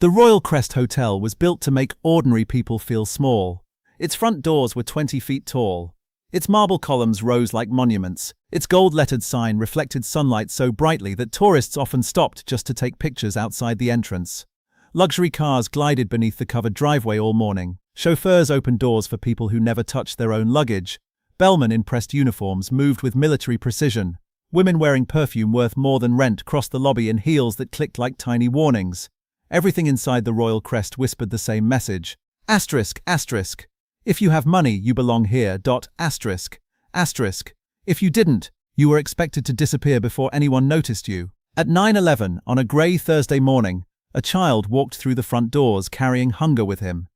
The Royal Crest Hotel was built to make ordinary people feel small. Its front doors were 20 feet tall. Its marble columns rose like monuments. Its gold-lettered sign reflected sunlight so brightly that tourists often stopped just to take pictures outside the entrance. Luxury cars glided beneath the covered driveway all morning. Chauffeurs opened doors for people who never touched their own luggage. Bellmen in pressed uniforms moved with military precision. Women wearing perfume worth more than rent crossed the lobby in heels that clicked like tiny warnings. Everything inside the Royal Crest whispered the same message. Asterisk, asterisk. If you have money, you belong here. Asterisk, asterisk. If you didn't, you were expected to disappear before anyone noticed you. At 9:11, on a grey Thursday morning, a child walked through the front doors carrying hunger with him.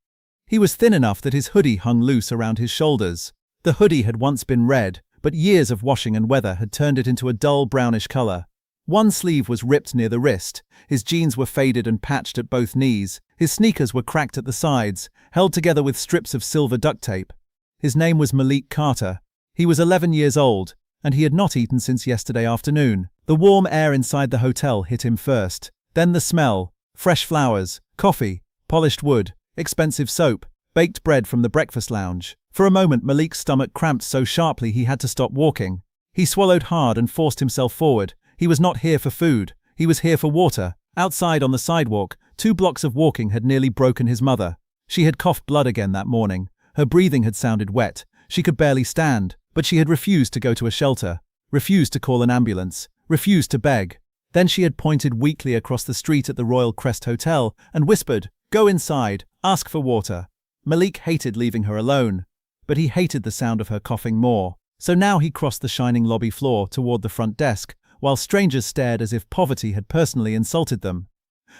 He was thin enough that his hoodie hung loose around his shoulders. The hoodie had once been red, but years of washing and weather had turned it into a dull brownish color. One sleeve was ripped near the wrist, his jeans were faded and patched at both knees, his sneakers were cracked at the sides, held together with strips of silver duct tape. His name was Malik Carter. He was 11 years old, and he had not eaten since yesterday afternoon. The warm air inside the hotel hit him first, then the smell, fresh flowers, coffee, polished wood, expensive soap, baked bread from the breakfast lounge. For a moment Malik's stomach cramped so sharply he had to stop walking. He swallowed hard and forced himself forward. He was not here for food, he was here for water. Outside on the sidewalk, 2 blocks of walking had nearly broken his mother. She had coughed blood again that morning. Her breathing had sounded wet. She could barely stand, but she had refused to go to a shelter, refused to call an ambulance, refused to beg. Then she had pointed weakly across the street at the Royal Crest Hotel and whispered, "Go inside, ask for water." Malik hated leaving her alone, but he hated the sound of her coughing more. So now he crossed the shining lobby floor toward the front desk, while strangers stared as if poverty had personally insulted them.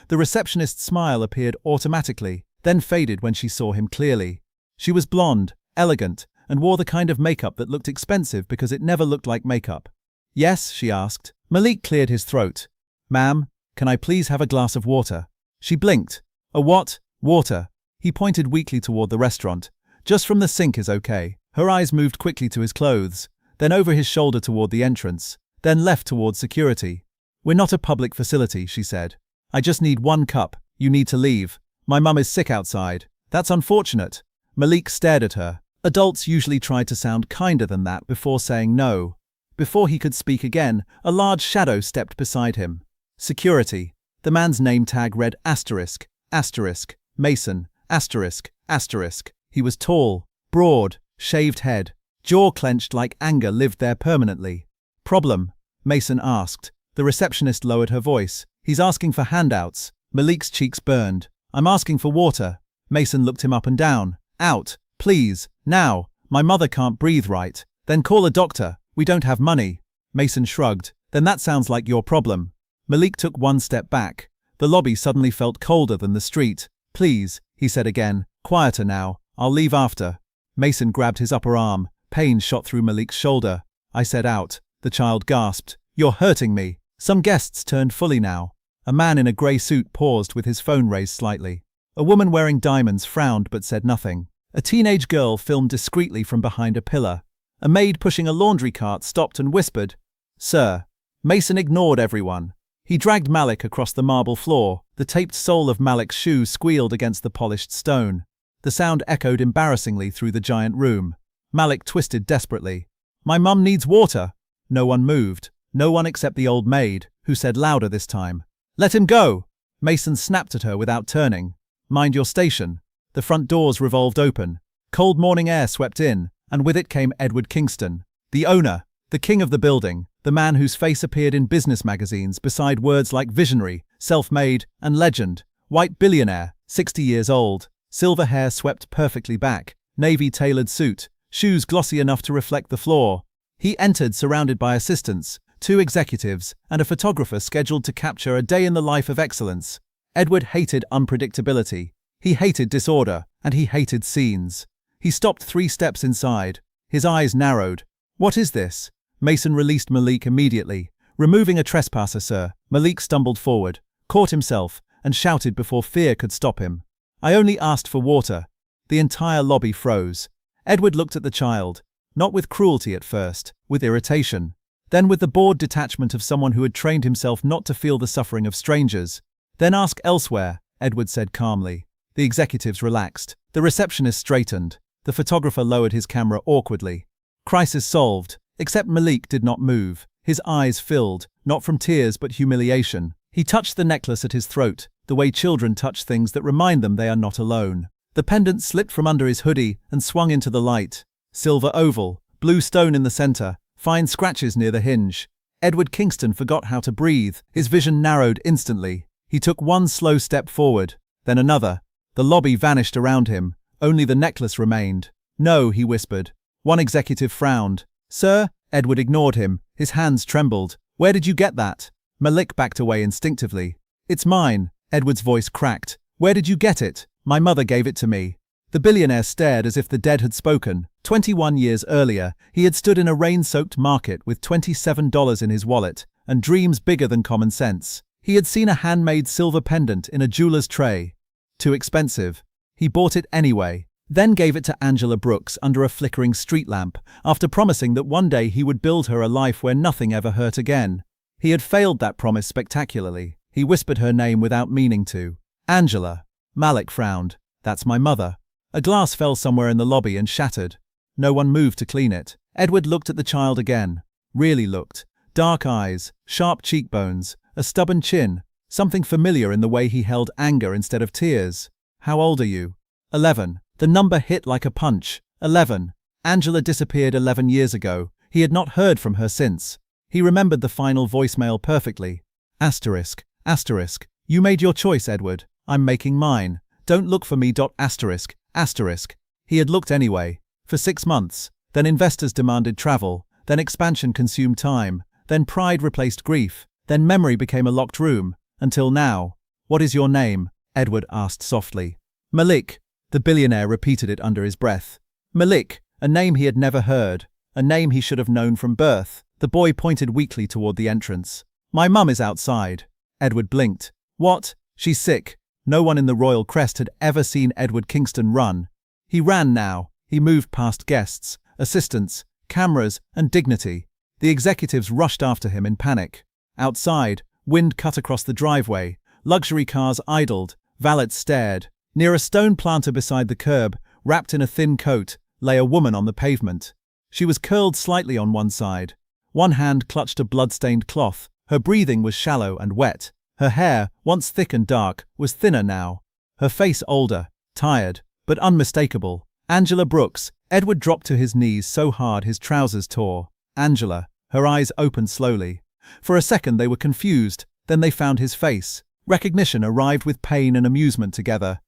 The receptionist's smile appeared automatically, then faded when she saw him clearly. She was blonde, elegant, and wore the kind of makeup that looked expensive because it never looked like makeup. "Yes?" she asked. Malik cleared his throat. "Ma'am, can I please have a glass of water?" She blinked. "A what? Water?" He pointed weakly toward the restaurant. "Just from the sink is okay." Her eyes moved quickly to his clothes, then over his shoulder toward the entrance, then left toward security. "We're not a public facility," she said. "I just need 1 cup. You need to leave. My mum is sick outside." "That's unfortunate." Malik stared at her. Adults usually tried to sound kinder than that before saying no. Before he could speak again, a large shadow stepped beside him. Security. The man's name tag read asterisk, asterisk, Mason, asterisk, asterisk. He was tall, broad, shaved head, jaw clenched like anger lived there permanently. "Problem?" Mason asked. The receptionist lowered her voice. "He's asking for handouts." Malik's cheeks burned. "I'm asking for water." Mason looked him up and down. "Out, please, now. My mother can't breathe right." "Then call a doctor. We don't have money." Mason shrugged. "Then that sounds like your problem." Malik took 1 step back. The lobby suddenly felt colder than the street. "Please," he said again. "Quieter now. I'll leave after." Mason grabbed his upper arm. Pain shot through Malik's shoulder. "I said out." The child gasped. "You're hurting me." Some guests turned fully now. A man in a grey suit paused with his phone raised slightly. A woman wearing diamonds frowned but said nothing. A teenage girl filmed discreetly from behind a pillar. A maid pushing a laundry cart stopped and whispered, "Sir." Mason ignored everyone. He dragged Malik across the marble floor. The taped sole of Malik's shoe squealed against the polished stone. The sound echoed embarrassingly through the giant room. Malik twisted desperately. "My mum needs water." No one moved. No one except the old maid, who said louder this time, "Let him go." Mason snapped at her without turning. "Mind your station." The front doors revolved open. Cold morning air swept in, and with it came Edward Kingston, the owner, the king of the building, the man whose face appeared in business magazines beside words like visionary, self-made, and legend. White billionaire, 60 years old, silver hair swept perfectly back, navy-tailored suit, shoes glossy enough to reflect the floor. He entered surrounded by assistants, 2 executives, and a photographer scheduled to capture a day in the life of excellence. Edward hated unpredictability. He hated disorder, and he hated scenes. He stopped 3 steps inside. His eyes narrowed. "What is this?" Mason released Malik immediately. "Removing a trespasser, sir." Malik stumbled forward, caught himself, and shouted before fear could stop him. "I only asked for water." The entire lobby froze. Edward looked at the child, not with cruelty at first, with irritation. Then with the bored detachment of someone who had trained himself not to feel the suffering of strangers. "Then ask elsewhere," Edward said calmly. The executives relaxed. The receptionist straightened. The photographer lowered his camera awkwardly. Crisis solved, except Malik did not move. His eyes filled, not from tears but humiliation. He touched the necklace at his throat, the way children touch things that remind them they are not alone. The pendant slipped from under his hoodie and swung into the light. Silver oval, blue stone in the center, fine scratches near the hinge. Edward Kingston forgot how to breathe. His vision narrowed instantly. He took one slow step forward, then another. The lobby vanished around him. Only the necklace remained. No, he whispered. One executive frowned. Sir? Edward ignored him. His hands trembled. Where did you get that? Malik backed away instinctively. It's mine. Edward's voice cracked. Where did you get it? My mother gave it to me. The billionaire stared as if the dead had spoken. 21 years earlier, he had stood in a rain-soaked market with $27 in his wallet and dreams bigger than common sense. He had seen a handmade silver pendant in a jeweler's tray. Too expensive. He bought it anyway, then gave it to Angela Brooks under a flickering street lamp, after promising that one day he would build her a life where nothing ever hurt again. He had failed that promise spectacularly. He whispered her name without meaning to. Angela. Malik frowned. That's my mother. A glass fell somewhere in the lobby and shattered. No one moved to clean it. Edward looked at the child again. Really looked. Dark eyes, sharp cheekbones, a stubborn chin, something familiar in the way he held anger instead of tears. How old are you? 11. The number hit like a punch. 11. Angela disappeared 11 years ago. He had not heard from her since. He remembered the final voicemail perfectly. Asterisk. Asterisk. You made your choice, Edward. I'm making mine. Don't look for me. Asterisk. Asterisk. He had looked anyway. For 6 months. Then investors demanded travel. Then expansion consumed time. Then pride replaced grief. Then memory became a locked room. Until now. What is your name? Edward asked softly. Malik. The billionaire repeated it under his breath. Malik, a name he had never heard. A name he should have known from birth. The boy pointed weakly toward the entrance. My mum is outside. Edward blinked. What? She's sick. No one in the royal crest had ever seen Edward Kingston run. He ran now. He moved past guests, assistants, cameras, and dignity. The executives rushed after him in panic. Outside, wind cut across the driveway. Luxury cars idled. Valets stared. Near a stone planter beside the curb, wrapped in a thin coat, lay a woman on the pavement. She was curled slightly on one side. One hand clutched a blood-stained cloth. Her breathing was shallow and wet. Her hair, once thick and dark, was thinner now. Her face older, tired, but unmistakable. Angela Brooks. Edward dropped to his knees so hard his trousers tore. Angela. Her eyes opened slowly. For a second they were confused, then they found his face. Recognition arrived with pain and amusement together.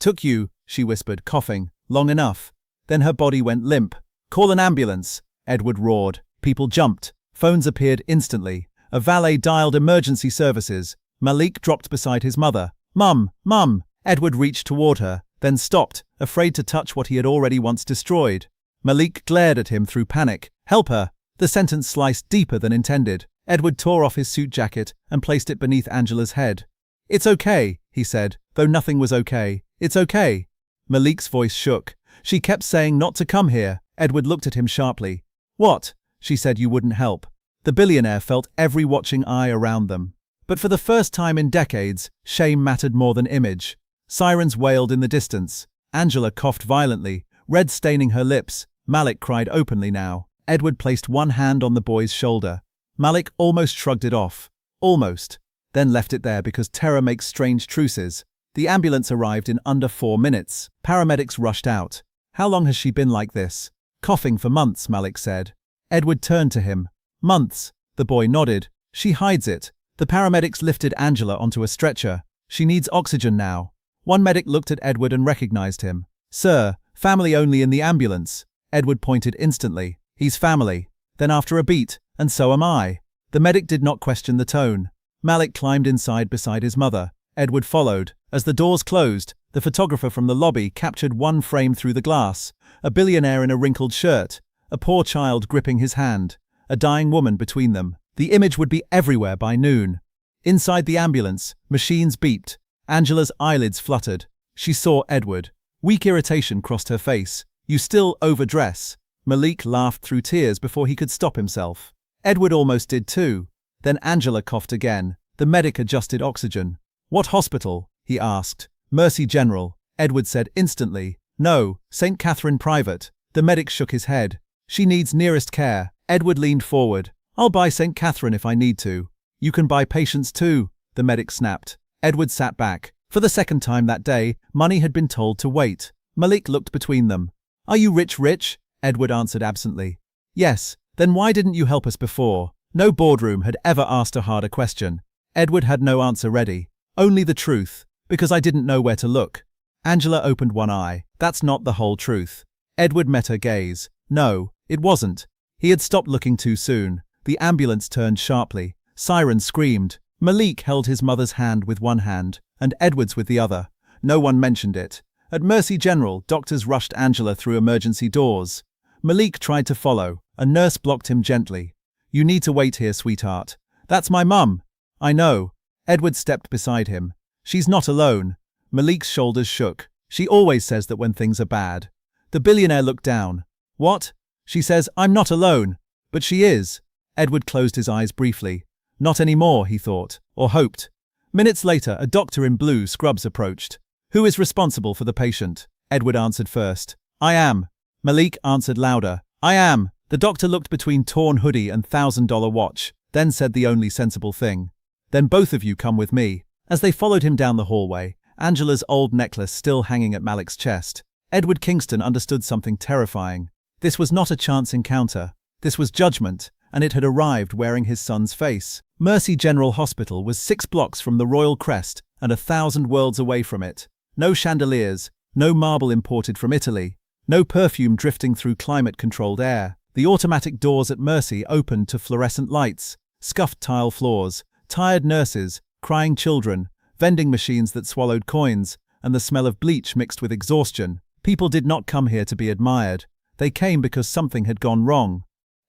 Took you, she whispered, coughing, long enough. Then her body went limp. Call an ambulance, Edward roared. People jumped. Phones appeared instantly. A valet dialed emergency services. Malik dropped beside his mother. Mum, Mum! Edward reached toward her, then stopped, afraid to touch what he had already once destroyed. Malik glared at him through panic. Help her! The sentence sliced deeper than intended. Edward tore off his suit jacket and placed it beneath Angela's head. It's okay, he said, though nothing was okay. It's okay. Malik's voice shook. She kept saying not to come here. Edward looked at him sharply. What? She said you wouldn't help. The billionaire felt every watching eye around them. But for the first time in decades, shame mattered more than image. Sirens wailed in the distance. Angela coughed violently, red staining her lips. Malik cried openly now. Edward placed one hand on the boy's shoulder. Malik almost shrugged it off. Almost. Then left it there because terror makes strange truces. The ambulance arrived in under 4 minutes. Paramedics rushed out. How long has she been like this? Coughing for months, Malik said. Edward turned to him. Months. The boy nodded. She hides it. The paramedics lifted Angela onto a stretcher. She needs oxygen now. One medic looked at Edward and recognized him. Sir, family only in the ambulance. Edward pointed instantly. He's family. Then after a beat, and so am I. The medic did not question the tone. Malik climbed inside beside his mother. Edward followed. As the doors closed, the photographer from the lobby captured one frame through the glass. A billionaire in a wrinkled shirt. A poor child gripping his hand. A dying woman between them. The image would be everywhere by noon. Inside the ambulance, machines beeped. Angela's eyelids fluttered. She saw Edward. Weak irritation crossed her face. You still overdress. Malik laughed through tears before he could stop himself. Edward almost did too. Then Angela coughed again. The medic adjusted oxygen. What hospital? he asked. Mercy General, Edward said instantly. No, St. Catherine Private. The medic shook his head. She needs nearest care. Edward leaned forward. I'll buy St. Catherine if I need to. You can buy patients too, the medic snapped. Edward sat back. For the second time that day, money had been told to wait. Malik looked between them. Are you rich? Edward answered absently. Yes, then why didn't you help us before? No boardroom had ever asked a harder question. Edward had no answer ready. Only the truth. Because I didn't know where to look. Angela opened one eye. That's not the whole truth. Edward met her gaze. No, it wasn't. He had stopped looking too soon. The ambulance turned sharply. Sirens screamed. Malik held his mother's hand with one hand, and Edward's with the other. No one mentioned it. At Mercy General, doctors rushed Angela through emergency doors. Malik tried to follow. A nurse blocked him gently. You need to wait here, sweetheart. That's my mum. I know. Edward stepped beside him. She's not alone. Malik's shoulders shook. She always says that when things are bad. The billionaire looked down. What? She says, I'm not alone. But she is. Edward closed his eyes briefly. Not anymore, he thought, or hoped. Minutes later, a doctor in blue scrubs approached. Who is responsible for the patient? Edward answered first. I am. Malik answered louder. I am. The doctor looked between torn hoodie and $1,000 watch, then said the only sensible thing. Then both of you come with me. As they followed him down the hallway, Angela's old necklace still hanging at Malik's chest, Edward Kingston understood something terrifying. This was not a chance encounter. This was judgment, and it had arrived wearing his son's face. Mercy General Hospital was 6 blocks from the Royal Crest and 1,000 worlds away from it. No chandeliers, no marble imported from Italy, no perfume drifting through climate-controlled air. The automatic doors at Mercy opened to fluorescent lights, scuffed tile floors, tired nurses, crying children, vending machines that swallowed coins, and the smell of bleach mixed with exhaustion. People did not come here to be admired. They came because something had gone wrong.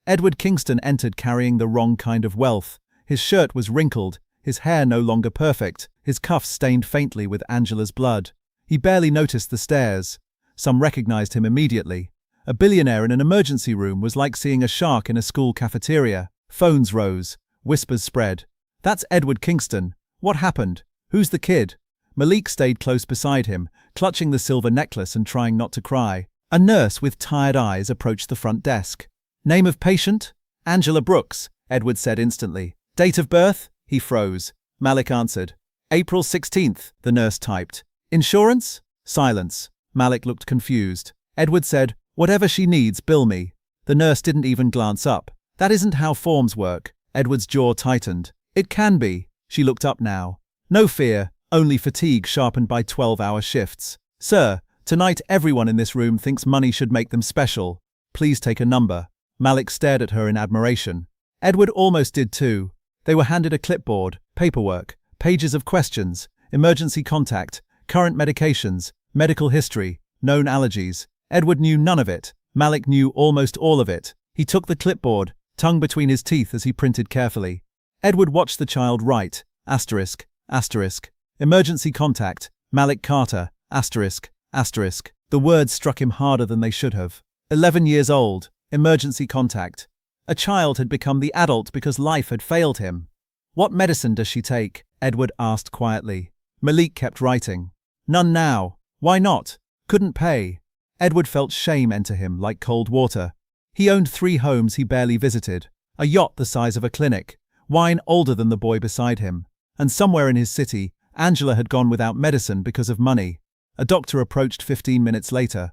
Edward Kingston entered carrying the wrong kind of wealth. His shirt was wrinkled, his hair no longer perfect, his cuffs stained faintly with Angela's blood. He barely noticed the stares. Some recognized him immediately. A billionaire in an emergency room was like seeing a shark in a school cafeteria. Phones rose. Whispers spread. That's Edward Kingston. What happened? Who's the kid? Malik stayed close beside him, clutching the silver necklace and trying not to cry. A nurse with tired eyes approached the front desk. Name of patient? Angela Brooks, Edward said instantly. Date of birth? He froze. Malik answered. April 16th, the nurse typed. Insurance? Silence. Malik looked confused. Edward said, whatever she needs, bill me. The nurse didn't even glance up. That isn't how forms work. Edward's jaw tightened. It can be. She looked up now. No fear, only fatigue sharpened by 12-hour shifts. Sir, tonight everyone in this room thinks money should make them special. Please take a number. Malik stared at her in admiration. Edward almost did too. They were handed a clipboard, paperwork, pages of questions, emergency contact, current medications, medical history, known allergies. Edward knew none of it. Malik knew almost all of it. He took the clipboard, tongue between his teeth as he printed carefully. Edward watched the child write, asterisk, asterisk, emergency contact, Malik Carter, asterisk, asterisk. The words struck him harder than they should have. 11 years old, emergency contact. A child had become the adult because life had failed him. What medicine does she take? Edward asked quietly. Malik kept writing. None now. Why not? Couldn't pay. Edward felt shame enter him like cold water. He owned 3 homes he barely visited, a yacht the size of a clinic, wine older than the boy beside him, and somewhere in his city, Angela had gone without medicine because of money. A doctor approached 15 minutes later.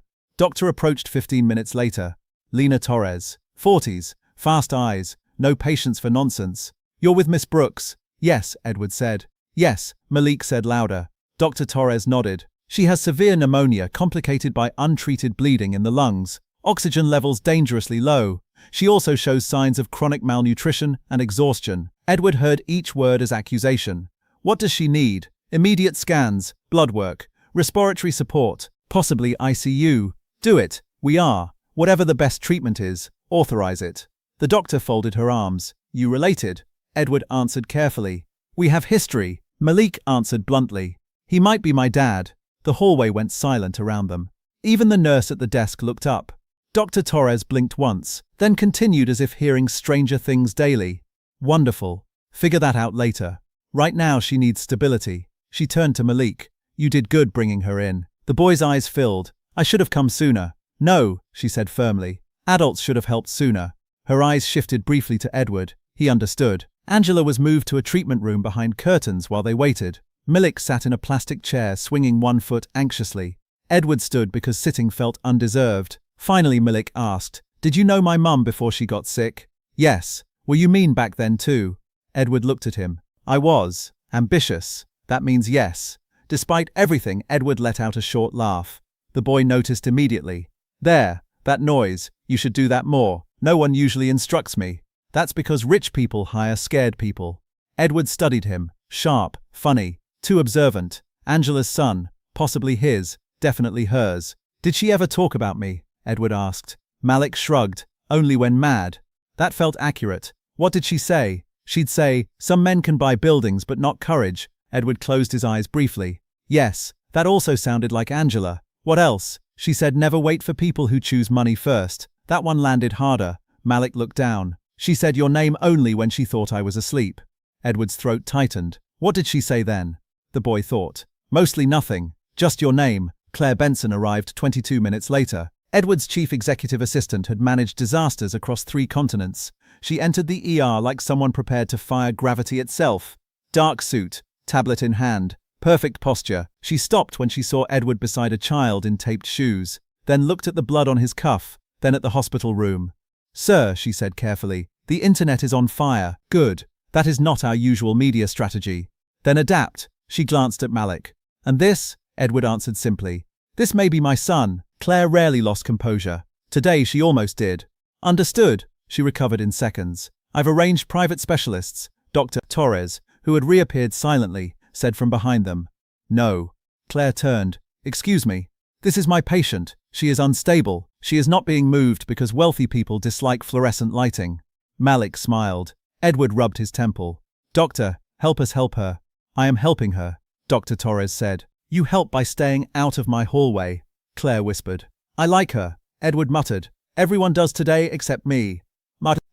Lena Torres, 40s, fast eyes, no patience for nonsense. You're with Miss Brooks? Yes, Edward said. Yes, Malik said louder. Dr. Torres nodded. She has severe pneumonia complicated by untreated bleeding in the lungs. Oxygen levels dangerously low. She also shows signs of chronic malnutrition and exhaustion. Edward heard each word as accusation. What does she need? Immediate scans, blood work, respiratory support, possibly ICU. Do it. We are. Whatever the best treatment is, authorize it. The doctor folded her arms. You related? Edward answered carefully. We have history. Malik answered bluntly. He might be my dad. The hallway went silent around them. Even the nurse at the desk looked up. Dr. Torres blinked once, then continued as if hearing stranger things daily. Wonderful. Figure that out later. Right now she needs stability. She turned to Malik. You did good bringing her in. The boy's eyes filled. I should have come sooner. No, she said firmly. Adults should have helped sooner. Her eyes shifted briefly to Edward. He understood. Angela was moved to a treatment room behind curtains while they waited. Milik sat in a plastic chair, swinging one foot anxiously. Edward stood because sitting felt undeserved. Finally Milik asked, "Did you know my mum before she got sick?" "Yes." "Were you mean back then too?" Edward looked at him. "I was. Ambitious. That means yes." Despite everything, Edward let out a short laugh. The boy noticed immediately. "There, that noise. You should do that more. No one usually instructs me." "That's because rich people hire scared people." Edward studied him. Sharp, funny, too observant. Angela's son, possibly his, definitely hers. "Did she ever talk about me?" Edward asked. Malik shrugged. "Only when mad." That felt accurate. "What did she say?" "She'd say, 'Some men can buy buildings but not courage.'" Edward closed his eyes briefly. "Yes, that also sounded like Angela." "What else?" "She said never wait for people who choose money first." That one landed harder. Malik looked down. "She said your name only when she thought I was asleep." Edward's throat tightened. "What did she say then?" The boy thought. "Mostly nothing. Just your name." Claire Benson arrived 22 minutes later. Edward's chief executive assistant had managed disasters across 3 continents. She entered the ER like someone prepared to fire gravity itself. Dark suit, tablet in hand, perfect posture. She stopped when she saw Edward beside a child in taped shoes, then looked at the blood on his cuff, then at the hospital room. "Sir," she said carefully, "the internet is on fire." "Good. That is not our usual media strategy." "Then adapt." She glanced at Malik. "And this?" Edward answered simply. "This may be my son." Claire rarely lost composure. Today she almost did. "Understood." She recovered in seconds. "I've arranged private specialists." Dr. Torres, who had reappeared silently, said from behind them. "No." Claire turned. "Excuse me. This is my patient. She is unstable. She is not being moved because wealthy people dislike fluorescent lighting." Malik smiled. Edward rubbed his temple. "Doctor, help us help her." "I am helping her," Dr. Torres said. "You help by staying out of my hallway," Claire whispered. "I like her," Edward muttered. "Everyone does today except me."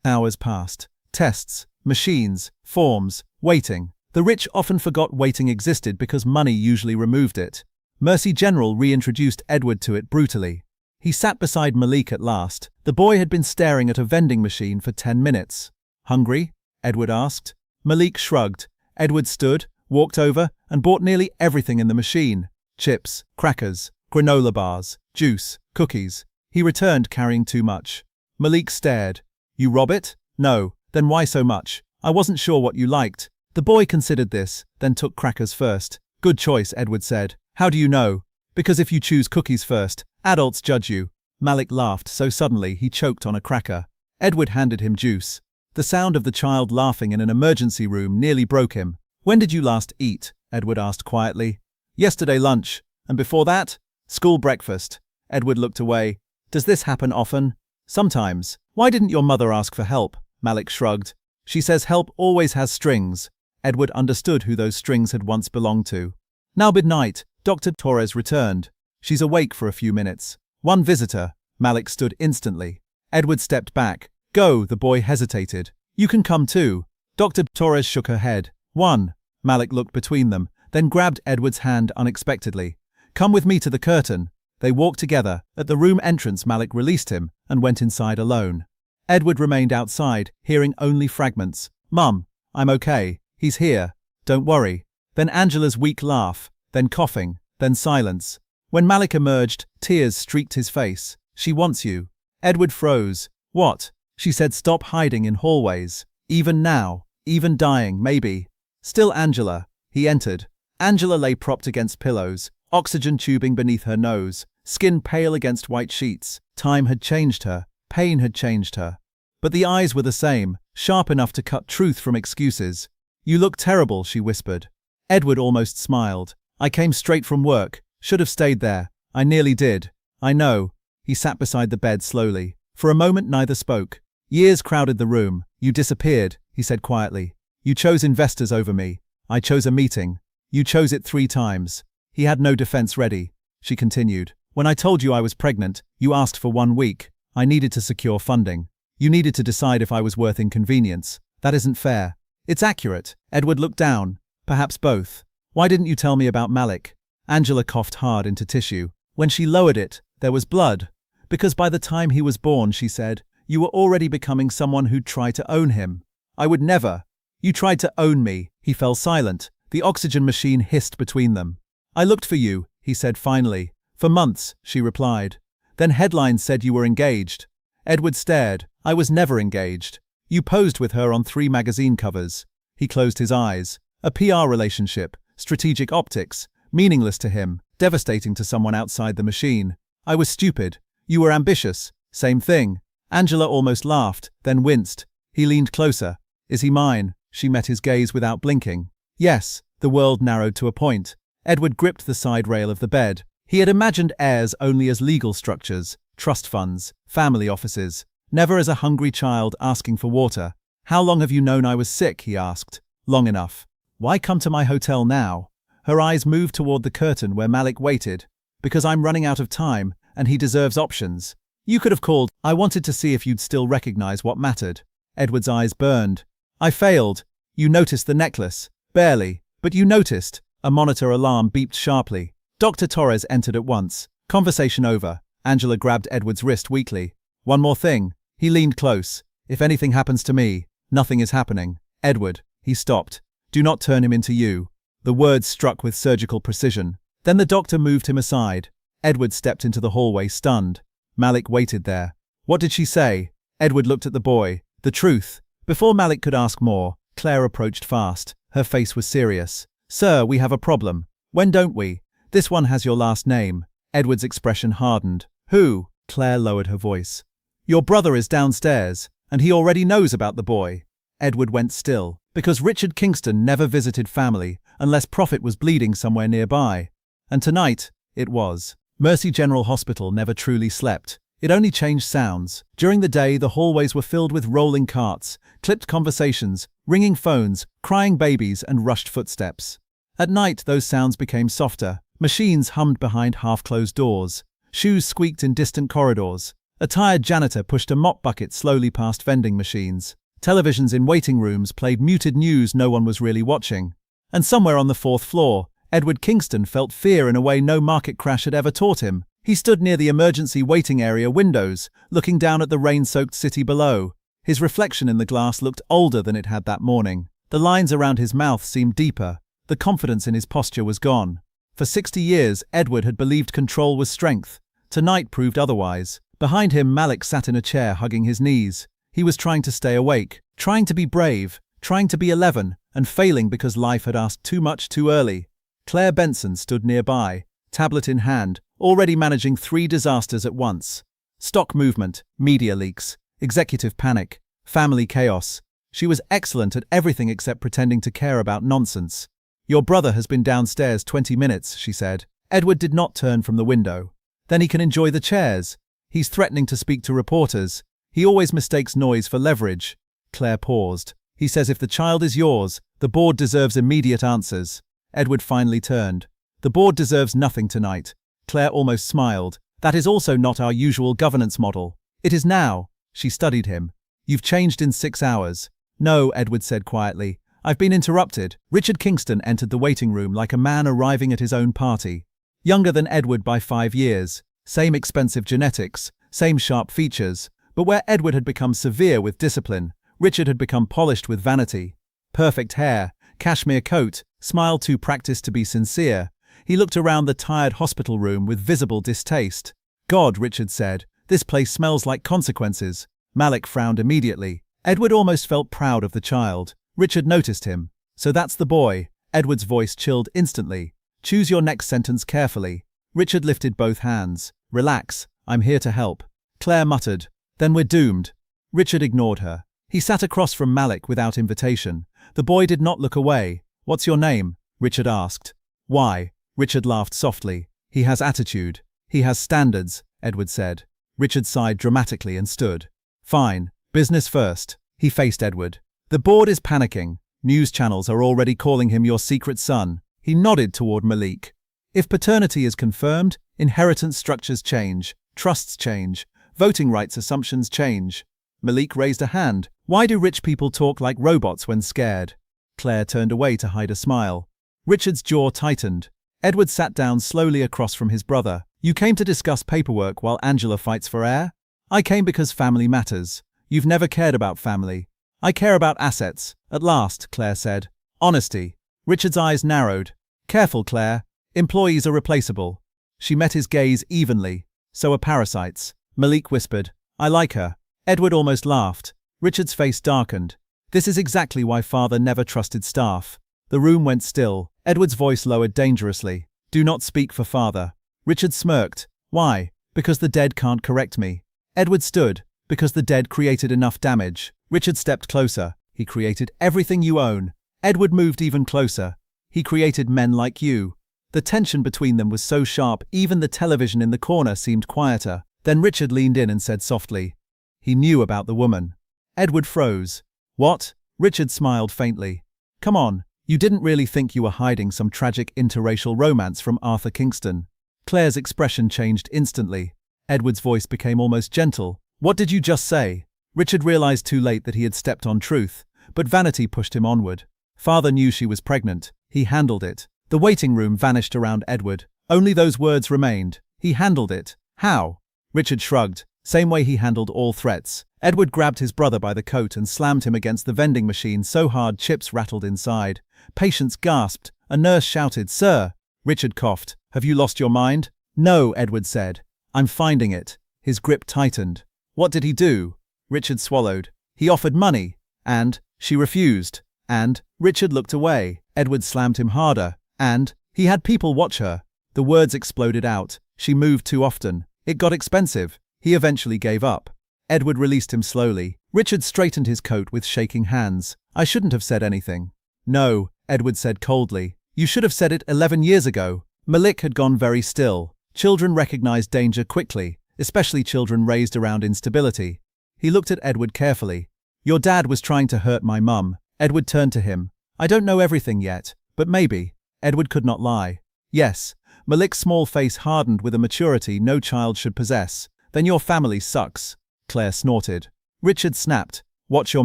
Hours passed. Tests, machines, forms, waiting. The rich often forgot waiting existed because money usually removed it. Mercy General reintroduced Edward to it brutally. He sat beside Malik at last. The boy had been staring at a vending machine for 10 minutes. "Hungry?" Edward asked. Malik shrugged. Edward stood, walked over, and bought nearly everything in the machine. Chips, crackers, granola bars, juice, cookies. He returned carrying too much. Malik stared. "You rob it?" "No." "Then why so much?" "I wasn't sure what you liked." The boy considered this, then took crackers first. "Good choice," Edward said. "How do you know?" "Because if you choose cookies first, adults judge you." Malik laughed so suddenly he choked on a cracker. Edward handed him juice. The sound of the child laughing in an emergency room nearly broke him. "When did you last eat?" Edward asked quietly. "Yesterday lunch. And before that?" "School breakfast." Edward looked away. "Does this happen often?" "Sometimes." "Why didn't your mother ask for help?" Malik shrugged. "She says help always has strings." Edward understood who those strings had once belonged to. Now midnight, Dr. Torres returned. "She's awake for a few minutes." "One visitor." Malik stood instantly. Edward stepped back. "Go," the boy hesitated. "You can come too." Dr. Torres shook her head. "One." Malik looked between them, then grabbed Edward's hand unexpectedly. "Come with me to the curtain." They walked together. At the room entrance, Malik released him and went inside alone. Edward remained outside, hearing only fragments. "Mum, I'm okay. He's here. Don't worry." Then Angela's weak laugh, then coughing, then silence. When Malik emerged, tears streaked his face. "She wants you." Edward froze. "What?" She said, "Stop hiding in hallways. Even now. Even dying, maybe." Still Angela. He entered. Angela lay propped against pillows, oxygen tubing beneath her nose, skin pale against white sheets. Time had changed her. Pain had changed her. But the eyes were the same, sharp enough to cut truth from excuses. "You look terrible," she whispered. Edward almost smiled. "I came straight from work. Should have stayed there. I nearly did." "I know." He sat beside the bed slowly. For a moment neither spoke. Years crowded the room. "You disappeared," he said quietly. "You chose investors over me. I chose a meeting. You chose it 3 times. He had no defense ready. She continued. "When I told you I was pregnant, you asked for 1 week. I needed to secure funding. You needed to decide if I was worth inconvenience. That isn't fair." "It's accurate." Edward looked down. "Perhaps both." "Why didn't you tell me about Malik?" Angela coughed hard into tissue. When she lowered it, there was blood. Because by the time he was born, she said, you were already becoming someone who'd try to own him. I would never. You tried to own me. He fell silent. The oxygen machine hissed between them. I looked for you, he said finally. For months, she replied. Then headlines said you were engaged. Edward stared. I was never engaged. You posed with her on 3 magazine covers. He closed his eyes. A PR relationship, strategic optics, meaningless to him, devastating to someone outside the machine. I was stupid. You were ambitious. Same thing. Angela almost laughed, then winced. He leaned closer. Is he mine? She met his gaze without blinking. Yes. The world narrowed to a point. Edward gripped the side rail of the bed. He had imagined heirs only as legal structures, trust funds, family offices, never as a hungry child asking for water. How long have you known I was sick? He asked. Long enough. Why come to my hotel now? Her eyes moved toward the curtain where Malik waited. Because I'm running out of time, and he deserves options. You could have called. I wanted to see if you'd still recognize what mattered. Edward's eyes burned. I failed. You noticed the necklace. Barely. But you noticed. A monitor alarm beeped sharply. Dr. Torres entered at once. Conversation over. Angela grabbed Edward's wrist weakly. One more thing. He leaned close. If anything happens to me, nothing is happening. Edward. He stopped. Do not turn him into you. The words struck with surgical precision. Then the doctor moved him aside. Edward stepped into the hallway, stunned. Malik waited there. What did she say? Edward looked at the boy. The truth. Before Malik could ask more, Claire approached fast. Her face was serious. Sir, we have a problem. When don't we? This one has your last name. Edward's expression hardened. Who? Claire lowered her voice. Your brother is downstairs, and he already knows about the boy. Edward went still, because Richard Kingston never visited family unless Prophet was bleeding somewhere nearby. And tonight, it was. Mercy General Hospital never truly slept. It only changed sounds. During the day, the hallways were filled with rolling carts, clipped conversations, ringing phones, crying babies, and rushed footsteps. At night, those sounds became softer. Machines hummed behind half-closed doors. Shoes squeaked in distant corridors. A tired janitor pushed a mop bucket slowly past vending machines. Televisions in waiting rooms played muted news no one was really watching. And somewhere on the 4th floor, Edward Kingston felt fear in a way no market crash had ever taught him. He stood near the emergency waiting area windows, looking down at the rain-soaked city below. His reflection in the glass looked older than it had that morning. The lines around his mouth seemed deeper. The confidence in his posture was gone. For 60 years, Edward had believed control was strength. Tonight proved otherwise. Behind him, Malik sat in a chair hugging his knees. He was trying to stay awake, trying to be brave, trying to be 11, and failing because life had asked too much too early. Claire Benson stood nearby, tablet in hand, already managing 3 disasters at once. Stock movement, media leaks, executive panic, family chaos. She was excellent at everything except pretending to care about nonsense. Your brother has been downstairs 20 minutes, she said. Edward did not turn from the window. Then he can enjoy the chairs. He's threatening to speak to reporters. He always mistakes noise for leverage. Claire paused. He says if the child is yours, the board deserves immediate answers. Edward finally turned. The board deserves nothing tonight. Claire almost smiled. That is also not our usual governance model. It is now. She studied him. You've changed in 6 hours. No, Edward said quietly. I've been interrupted. Richard Kingston entered the waiting room like a man arriving at his own party. Younger than Edward by 5 years. Same expensive genetics. Same sharp features. But where Edward had become severe with discipline, Richard had become polished with vanity. Perfect hair, cashmere coat, smile too practiced to be sincere. He looked around the tired hospital room with visible distaste. God, Richard said, this place smells like consequences. Malik frowned immediately. Edward almost felt proud of the child. Richard noticed him. So that's the boy. Edward's voice chilled instantly. Choose your next sentence carefully. Richard lifted both hands. Relax, I'm here to help. Claire muttered. Then we're doomed. Richard ignored her. He sat across from Malik without invitation. The boy did not look away. What's your name? Richard asked. Why? Richard laughed softly. He has attitude. He has standards, Edward said. Richard sighed dramatically and stood. Fine. Business first. He faced Edward. The board is panicking. News channels are already calling him your secret son. He nodded toward Malik. If paternity is confirmed, inheritance structures change, trusts change, voting rights assumptions change. Malik raised a hand. Why do rich people talk like robots when scared? Claire turned away to hide a smile. Richard's jaw tightened. Edward sat down slowly across from his brother. You came to discuss paperwork while Angela fights for air? I came because family matters. You've never cared about family. I care about assets. At last, Claire said. Honesty. Richard's eyes narrowed. Careful, Claire. Employees are replaceable. She met his gaze evenly. So are parasites. Malik whispered. I like her. Edward almost laughed. Richard's face darkened. This is exactly why father never trusted staff. The room went still. Edward's voice lowered dangerously. Do not speak for father. Richard smirked. Why? Because the dead can't correct me. Edward stood. Because the dead created enough damage. Richard stepped closer. He created everything you own. Edward moved even closer. He created men like you. The tension between them was so sharp, even the television in the corner seemed quieter. Then Richard leaned in and said softly, he knew about the woman. Edward froze. What? Richard smiled faintly. Come on, you didn't really think you were hiding some tragic interracial romance from Arthur Kingston. Claire's expression changed instantly. Edward's voice became almost gentle. What did you just say? Richard realized too late that he had stepped on truth, but vanity pushed him onward. Father knew she was pregnant. He handled it. The waiting room vanished around Edward. Only those words remained. He handled it. How? Richard shrugged. Same way he handled all threats. Edward grabbed his brother by the coat and slammed him against the vending machine so hard chips rattled inside. Patients gasped. A nurse shouted, Sir! Richard coughed. Have you lost your mind? No, Edward said. I'm finding it. His grip tightened. What did he do? Richard swallowed. He offered money. And she refused. And Richard looked away. Edward slammed him harder. And he had people watch her. The words exploded out. She moved too often. It got expensive. He eventually gave up. Edward released him slowly. Richard straightened his coat with shaking hands. I shouldn't have said anything. No, Edward said coldly. You should have said it 11 years ago. Malik had gone very still. Children recognized danger quickly, especially children raised around instability. He looked at Edward carefully. Your dad was trying to hurt my mum. Edward turned to him. I don't know everything yet, but maybe. Edward could not lie. Yes. Malik's small face hardened with a maturity no child should possess. Then your family sucks. Claire snorted. Richard snapped. Watch your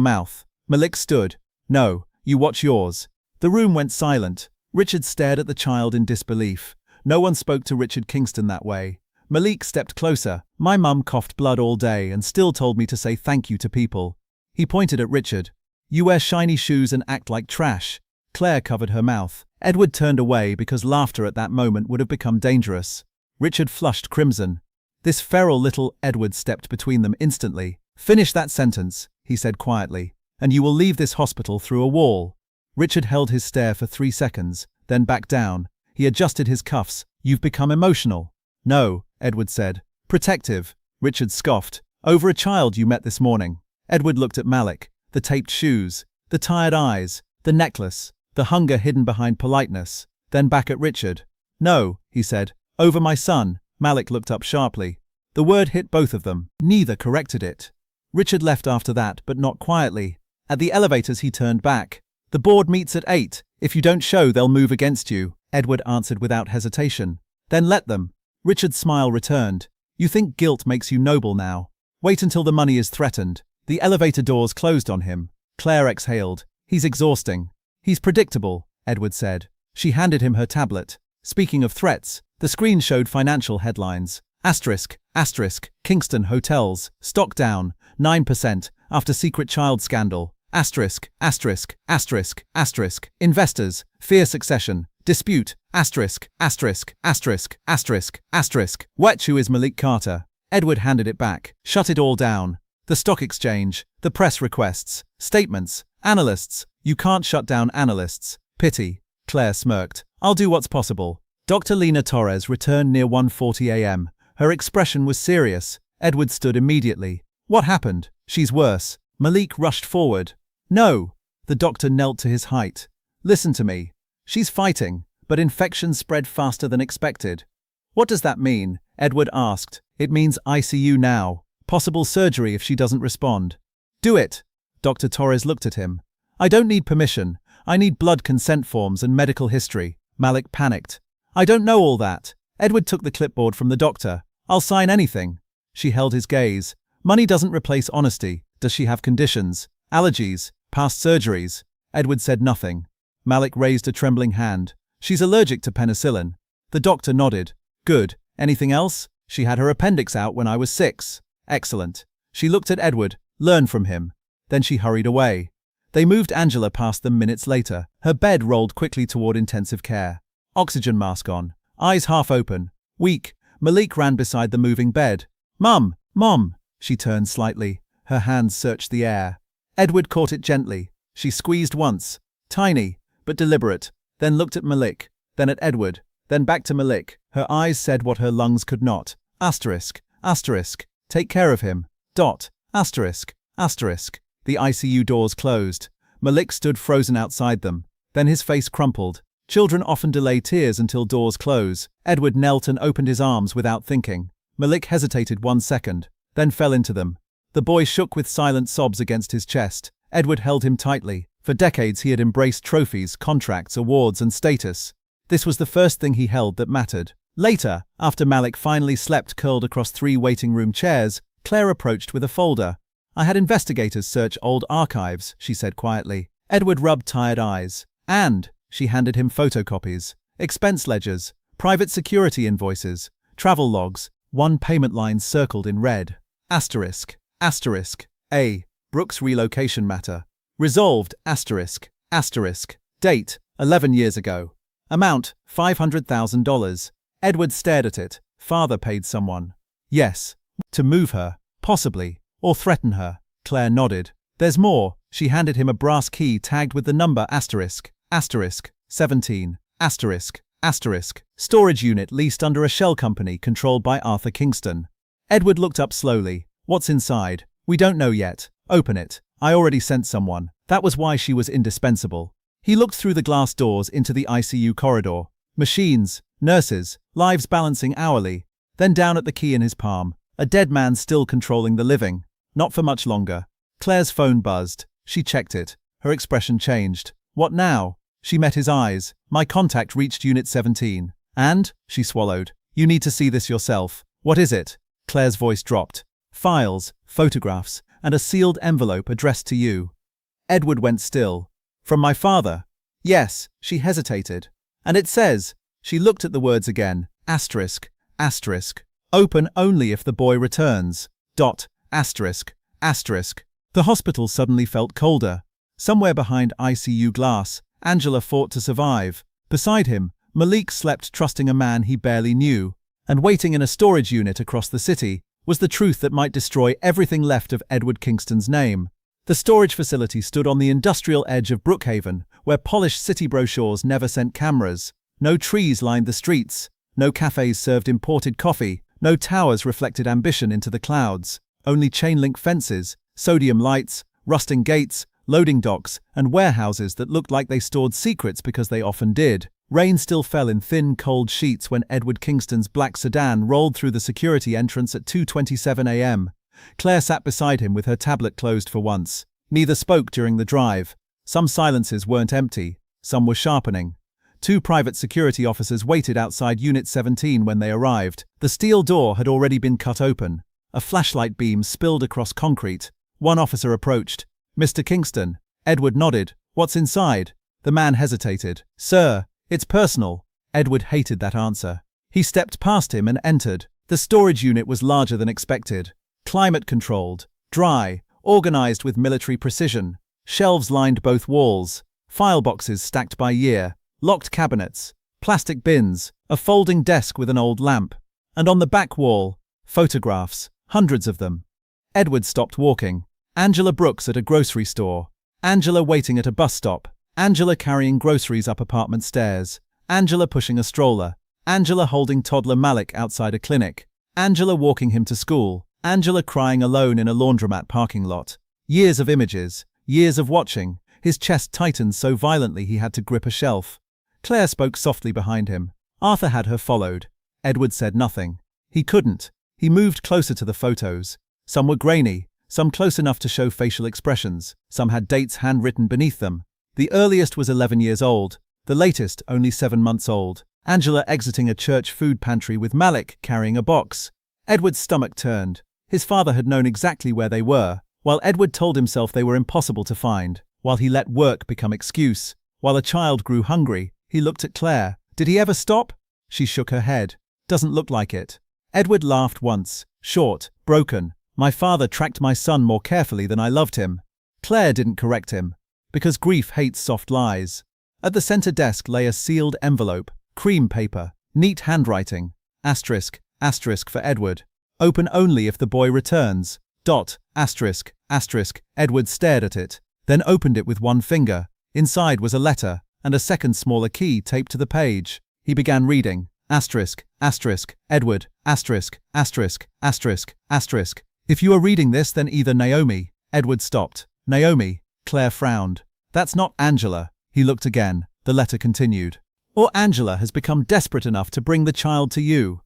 mouth. Malik stood. No, you watch yours. The room went silent. Richard stared at the child in disbelief. No one spoke to Richard Kingston that way. Malik stepped closer. My mum coughed blood all day and still told me to say thank you to people. He pointed at Richard. You wear shiny shoes and act like trash. Claire covered her mouth. Edward turned away because laughter at that moment would have become dangerous. Richard flushed crimson. This feral little Edward stepped between them instantly. Finish that sentence, he said quietly, and you will leave this hospital through a wall. Richard held his stare for 3 seconds, then backed down. He adjusted his cuffs. You've become emotional. No, Edward said. Protective. Richard scoffed. Over a child you met this morning. Edward looked at Malik. The taped shoes, the tired eyes, the necklace, the hunger hidden behind politeness. Then back at Richard. No, he said. Over my son. Malik looked up sharply. The word hit both of them. Neither corrected it. Richard left after that, but not quietly. At the elevators he turned back. The board meets at 8. If you don't show, they'll move against you, Edward answered without hesitation. Then let them. Richard's smile returned. You think guilt makes you noble now. Wait until the money is threatened. The elevator doors closed on him. Claire exhaled. He's exhausting. He's predictable, Edward said. She handed him her tablet. Speaking of threats, the screen showed financial headlines. Asterisk, asterisk, Kingston hotels, stock down, 9%, after secret child scandal. Asterisk, asterisk, asterisk, asterisk, investors, fear succession, dispute, asterisk, asterisk, asterisk, asterisk, asterisk. Who is Malik Carter? Edward handed it back. Shut it all down. The stock exchange, the press requests, statements, analysts. You can't shut down analysts. Pity. Claire smirked. I'll do what's possible. Dr. Lena Torres returned near 1:40 a.m. Her expression was serious. Edward stood immediately. What happened? She's worse. Malik rushed forward. No. The doctor knelt to his height. Listen to me. She's fighting, but infection spread faster than expected. What does that mean? Edward asked. It means ICU now. Possible surgery if she doesn't respond. Do it. Dr. Torres looked at him. I don't need permission. I need blood consent forms and medical history. Malik panicked. I don't know all that. Edward took the clipboard from the doctor. I'll sign anything. She held his gaze. Money doesn't replace honesty. Does she have conditions? Allergies? Past surgeries? Edward said nothing. Malik raised a trembling hand. She's allergic to penicillin. The doctor nodded. Good. Anything else? She had her appendix out when I was 6. Excellent. She looked at Edward. Learn from him. Then she hurried away. They moved Angela past them minutes later. Her bed rolled quickly toward intensive care. Oxygen mask on. Eyes half open. Weak. Malik ran beside the moving bed. Mum! Mom! She turned slightly. Her hands searched the air. Edward caught it gently. She squeezed once. Tiny, but deliberate. Then looked at Malik. Then at Edward. Then back to Malik. Her eyes said what her lungs could not. Asterisk. Asterisk. Take care of him. Dot. Asterisk. Asterisk. The ICU doors closed. Malik stood frozen outside them. Then his face crumpled. Children often delay tears until doors close. Edward knelt and opened his arms without thinking. Malik hesitated 1 second, then fell into them. The boy shook with silent sobs against his chest. Edward held him tightly. For decades he had embraced trophies, contracts, awards, and status. This was the first thing he held that mattered. Later, after Malik finally slept curled across 3 waiting room chairs, Claire approached with a folder. I had investigators search old archives, she said quietly. Edward rubbed tired eyes. And she handed him photocopies, expense ledgers, private security invoices, travel logs, 1 payment line circled in red. Asterisk. Asterisk. A. Brooks relocation matter. Resolved. Asterisk. Asterisk. Date. 11 years ago. Amount. $500,000. Edward stared at it. Father paid someone. Yes. To move her. Possibly. Or threaten her. Claire nodded. There's more. She handed him a brass key tagged with the number asterisk. Asterisk. 17. Asterisk. Asterisk. Storage unit leased under a shell company controlled by Arthur Kingston. Edward looked up slowly. What's inside? We don't know yet. Open it. I already sent someone. That was why she was indispensable. He looked through the glass doors into the ICU corridor. Machines, nurses, lives balancing hourly. Then down at the key in his palm. A dead man still controlling the living. Not for much longer. Claire's phone buzzed. She checked it. Her expression changed. What now? She met his eyes. My contact reached Unit 17. And? She swallowed. You need to see this yourself. What is it? Claire's voice dropped. Files, photographs, and a sealed envelope addressed to you. Edward went still. From my father? Yes, she hesitated. And it says, she looked at the words again, asterisk, asterisk, open only if the boy returns. Dot, asterisk, asterisk. The hospital suddenly felt colder. Somewhere behind ICU glass, Angela fought to survive. Beside him, Malik slept trusting a man he barely knew. And waiting in a storage unit across the city was the truth that might destroy everything left of Edward Kingston's name. The storage facility stood on the industrial edge of Brookhaven, where polished city brochures never sent cameras. No trees lined the streets. No cafes served imported coffee. No towers reflected ambition into the clouds. Only chain-link fences, sodium lights, rusting gates, loading docks, and warehouses that looked like they stored secrets because they often did. Rain still fell in thin, cold sheets when Edward Kingston's black sedan rolled through the security entrance at 2:27 a.m. Claire sat beside him with her tablet closed for once. Neither spoke during the drive. Some silences weren't empty. Some were sharpening. 2 private security officers waited outside Unit 17 when they arrived. The steel door had already been cut open. A flashlight beam spilled across concrete. One officer approached. Mr. Kingston. Edward nodded. What's inside? The man hesitated. Sir, it's personal. Edward hated that answer. He stepped past him and entered. The storage unit was larger than expected. Climate-controlled, dry, organized with military precision. Shelves lined both walls. File boxes stacked by year. Locked cabinets. Plastic bins. A folding desk with an old lamp. And on the back wall, photographs. Hundreds of them. Edward stopped walking. Angela Brooks at a grocery store. Angela waiting at a bus stop. Angela carrying groceries up apartment stairs. Angela pushing a stroller. Angela holding toddler Malik outside a clinic. Angela walking him to school. Angela crying alone in a laundromat parking lot. Years of images. Years of watching. His chest tightened so violently he had to grip a shelf. Claire spoke softly behind him. Arthur had her followed. Edward said nothing. He couldn't. He moved closer to the photos. Some were grainy. Some close enough to show facial expressions. Some had dates handwritten beneath them. The earliest was 11 years old. The latest only 7 months old. Angela exiting a church food pantry with Malik carrying a box. Edward's stomach turned. His father had known exactly where they were, while Edward told himself they were impossible to find, while he let work become excuse. While a child grew hungry, he looked at Claire. Did he ever stop? She shook her head. Doesn't look like it. Edward laughed once, short, broken. My father tracked my son more carefully than I loved him. Claire didn't correct him. Because grief hates soft lies. At the center desk lay a sealed envelope, cream paper, neat handwriting. Asterisk, asterisk for Edward. Open only if the boy returns. Dot, asterisk, asterisk. Edward stared at it, then opened it with one finger. Inside was a letter, and a second smaller key taped to the page. He began reading. Asterisk, asterisk, Edward, asterisk, asterisk, asterisk, asterisk. If you are reading this, then either Naomi. Edward stopped. Naomi. Claire frowned. That's not Angela. He looked again. The letter continued. Or Angela has become desperate enough to bring the child to you.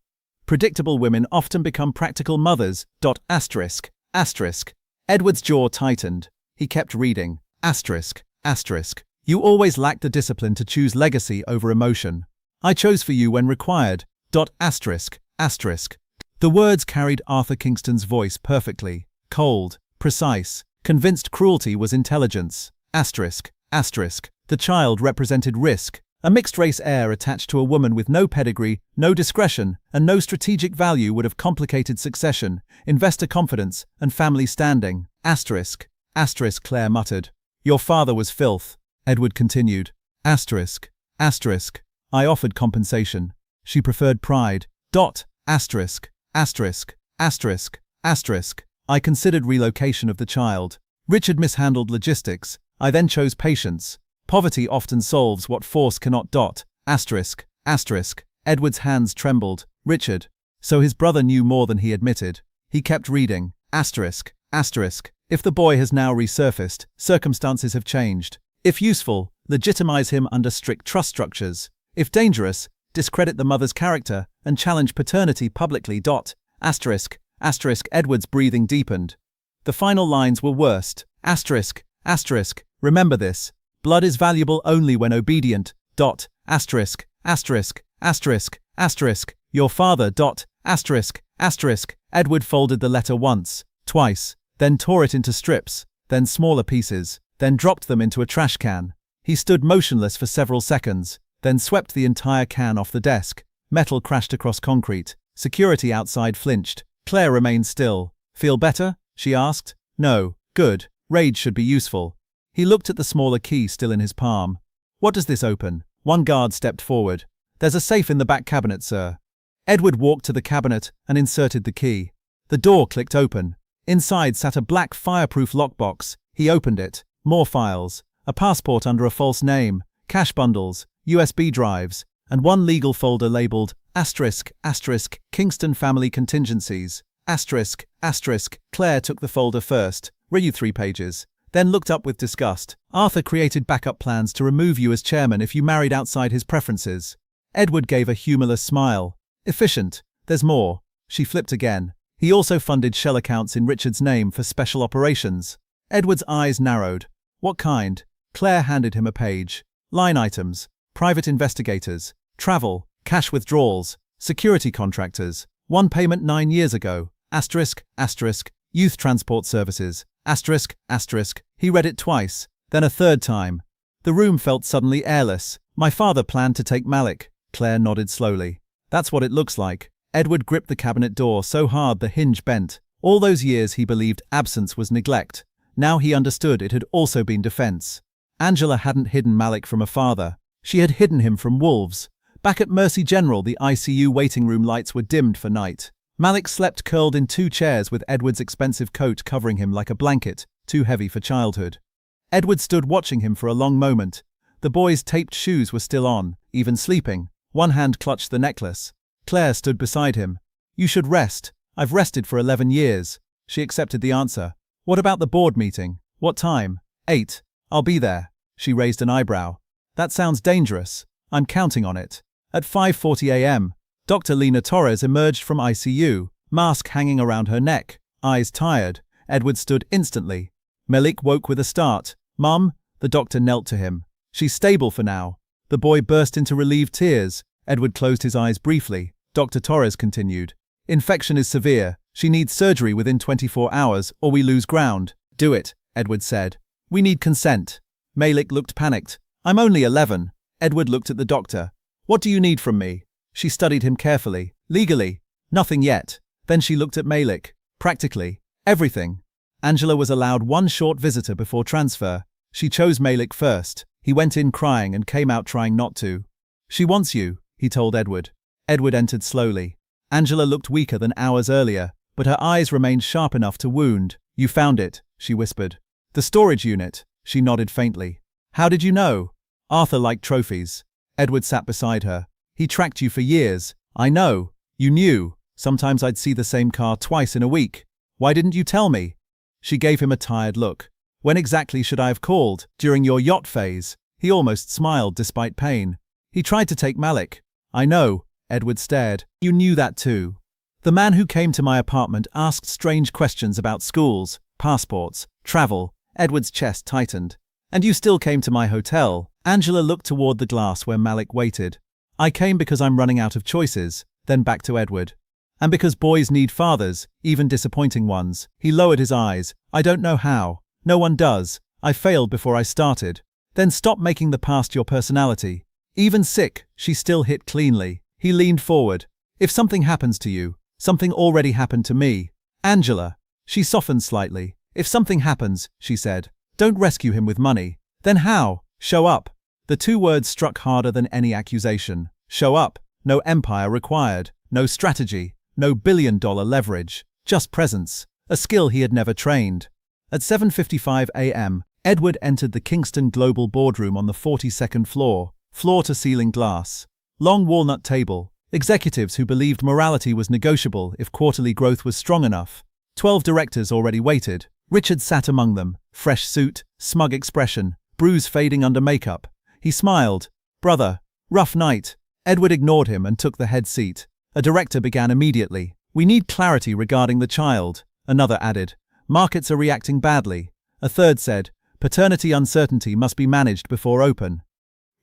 Predictable women often become practical mothers. Dot, asterisk, asterisk. Edward's jaw tightened. He kept reading. Asterisk, asterisk. You always lacked the discipline to choose legacy over emotion. I chose for you when required. Dot, asterisk, asterisk. The words carried Arthur Kingston's voice perfectly. Cold, precise, convinced cruelty was intelligence. Asterisk, asterisk. The child represented risk. A mixed-race heir attached to a woman with no pedigree, no discretion, and no strategic value would have complicated succession, investor confidence, and family standing. Asterisk, asterisk, Claire muttered. Your father was filth. Edward continued. Asterisk, asterisk. I offered compensation. She preferred pride. Dot, asterisk, asterisk, asterisk, asterisk. I considered relocation of the child. Richard mishandled logistics. I then chose patience. Poverty often solves what force cannot. Dot, asterisk, asterisk. Edward's hands trembled. Richard. So his brother knew more than he admitted. He kept reading. Asterisk, asterisk. If the boy has now resurfaced, circumstances have changed. If useful, legitimize him under strict trust structures. If dangerous, discredit the mother's character and challenge paternity publicly. Dot, asterisk, asterisk. Edward's breathing deepened. The final lines were worst. Asterisk, asterisk. Remember this. Blood is valuable only when obedient. Dot, asterisk, asterisk, asterisk, asterisk. Your father. Dot, asterisk, asterisk. Edward folded the letter once, twice, then tore it into strips, then smaller pieces, then dropped them into a trash can. He stood motionless for several seconds, then swept the entire can off the desk. Metal crashed across concrete. Security outside flinched. Claire remained still. Feel better? She asked. No. Good. Rage should be useful. He looked at the smaller key still in his palm. What does this open? One guard stepped forward. There's a safe in the back cabinet, sir. Edward walked to the cabinet and inserted the key. The door clicked open. Inside sat a black fireproof lockbox. He opened it. More files. A passport under a false name. Cash bundles. USB drives. And one legal folder labeled asterisk, asterisk, Kingston family contingencies. Asterisk, asterisk. Claire took the folder first. Read 3 pages. Then looked up with disgust. Arthur created backup plans to remove you as chairman if you married outside his preferences. Edward gave a humorless smile. Efficient. There's more. She flipped again. He also funded shell accounts in Richard's name for special operations. Edward's eyes narrowed. What kind? Claire handed him a page. Line items. Private investigators. Travel. Cash withdrawals. Security contractors. One payment 9 years ago. Asterisk, asterisk. Youth transport services. Asterisk, asterisk. He read it twice, then a third time. The room felt suddenly airless. My father planned to take Malik. Claire nodded slowly. That's what it looks like. Edward gripped the cabinet door so hard the hinge bent. All those years he believed absence was neglect. Now he understood it had also been defense. Angela hadn't hidden Malik from a father. She had hidden him from wolves. Back at Mercy General, the ICU waiting room lights were dimmed for night. Malik slept curled in 2 chairs with Edward's expensive coat covering him like a blanket, too heavy for childhood. Edward stood watching him for a long moment. The boy's taped shoes were still on, even sleeping. One hand clutched the necklace. Claire stood beside him. You should rest. I've rested for 11 years. She accepted the answer. What about the board meeting? What time? 8. I'll be there. She raised an eyebrow. That sounds dangerous. I'm counting on it. At 5:40 a.m., Dr. Lena Torres emerged from ICU, mask hanging around her neck, eyes tired. Edward stood instantly. Malik woke with a start. Mum, the doctor knelt to him. She's stable for now. The boy burst into relieved tears. Edward closed his eyes briefly. Dr. Torres continued. Infection is severe. She needs surgery within 24 hours or we lose ground. Do it, Edward said. We need consent. Malik looked panicked. I'm only 11. Edward looked at the doctor. What do you need from me? She studied him carefully. Legally, nothing yet. Then she looked at Malik. Practically, everything. Angela was allowed one short visitor before transfer. She chose Malik first. He went in crying and came out trying not to. "She wants you," he told Edward. Edward entered slowly. Angela looked weaker than hours earlier, but her eyes remained sharp enough to wound. "You found it," she whispered. "The storage unit," she nodded faintly. "How did you know?" "Arthur liked trophies." Edward sat beside her. "He tracked you for years." "I know. You knew. Sometimes I'd see the same car twice in a week. Why didn't you tell me?" She gave him a tired look. "When exactly should I have called? During your yacht phase?" He almost smiled despite pain. "He tried to take Malik." "I know." Edward stared. "You knew that too." "The man who came to my apartment asked strange questions about schools, passports, travel." Edward's chest tightened. "And you still came to my hotel." Angela looked toward the glass where Malik waited. "I came because I'm running out of choices." Then back to Edward. "And because boys need fathers, even disappointing ones." He lowered his eyes. "I don't know how. No one does. I failed before I started." "Then stop making the past your personality." "Even sick, she still hit cleanly." He leaned forward. "If something happens to you, something already happened to me." "Angela." She softened slightly. "If something happens," she said, "don't rescue him with money." "Then how?" "Show up." The two words struck harder than any accusation. Show up. No empire required. No strategy. No billion-dollar leverage. Just presence. A skill he had never trained. At 7:55 a.m., Edward entered the Kingston Global boardroom on the 42nd floor, floor-to-ceiling glass. Long walnut table. Executives who believed morality was negotiable if quarterly growth was strong enough. 12 directors already waited. Richard sat among them. Fresh suit, smug expression, bruise fading under makeup. He smiled. "Brother. Rough night." Edward ignored him and took the head seat. A director began immediately. "We need clarity regarding the child." Another added, "Markets are reacting badly." A third said, "Paternity uncertainty must be managed before open."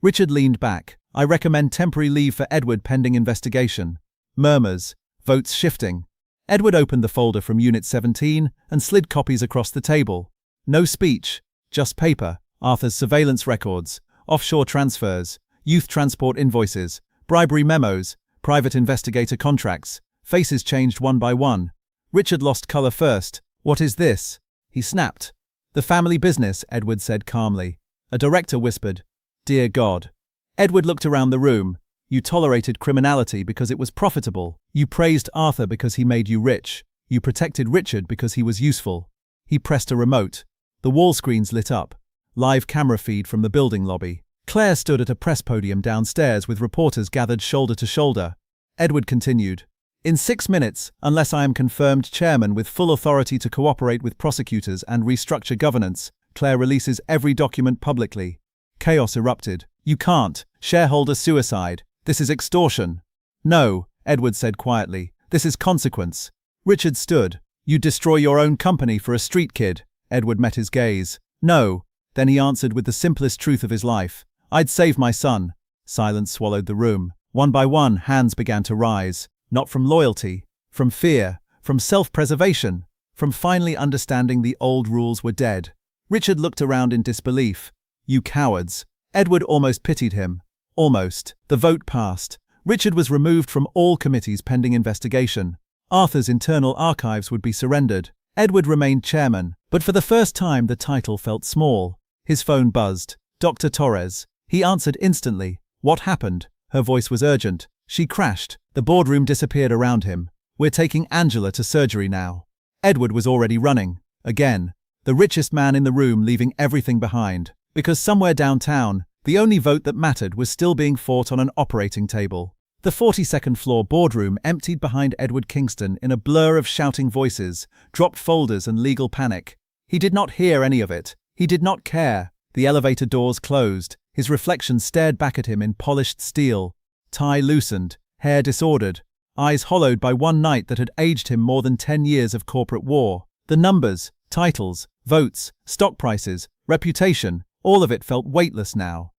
Richard leaned back. "I recommend temporary leave for Edward pending investigation." Murmurs. Votes shifting. Edward opened the folder from Unit 17 and slid copies across the table. No speech. Just paper. Arthur's surveillance records. Offshore transfers. Youth transport invoices. Bribery memos. Private investigator contracts. Faces changed one by one. Richard lost color first. "What is this?" he snapped. "The family business," Edward said calmly. A director whispered, "Dear God." Edward looked around the room. "You tolerated criminality because it was profitable. You praised Arthur because he made you rich. You protected Richard because he was useful." He pressed a remote. The wall screens lit up. Live camera feed from the building lobby. Claire stood at a press podium downstairs with reporters gathered shoulder to shoulder. Edward continued. "In 6 minutes, unless I am confirmed chairman with full authority to cooperate with prosecutors and restructure governance, Claire releases every document publicly." Chaos erupted. "You can't. Shareholder suicide. This is extortion." "No," Edward said quietly. "This is consequence." Richard stood. "You destroy your own company for a street kid." Edward met his gaze. "No." Then he answered with the simplest truth of his life. "I'd save my son." Silence swallowed the room. One by one, hands began to rise. Not from loyalty, from fear, from self-preservation, from finally understanding the old rules were dead. Richard looked around in disbelief. "You cowards." Edward almost pitied him. Almost. The vote passed. Richard was removed from all committees pending investigation. Arthur's internal archives would be surrendered. Edward remained chairman, but for the first time the title felt small. His phone buzzed. "Dr. Torres." He answered instantly. "What happened?" Her voice was urgent. She crashed. The boardroom disappeared around him. "We're taking Angela to surgery now." Edward was already running. Again. The richest man in the room leaving everything behind. Because somewhere downtown, the only vote that mattered was still being fought on an operating table. The 42nd floor boardroom emptied behind Edward Kingston in a blur of shouting voices, dropped folders and legal panic. He did not hear any of it. He did not care. The elevator doors closed. His reflection stared back at him in polished steel. Tie loosened, hair disordered, eyes hollowed by one night that had aged him more than 10 years of corporate war. The numbers, titles, votes, stock prices, reputation, all of it felt weightless now.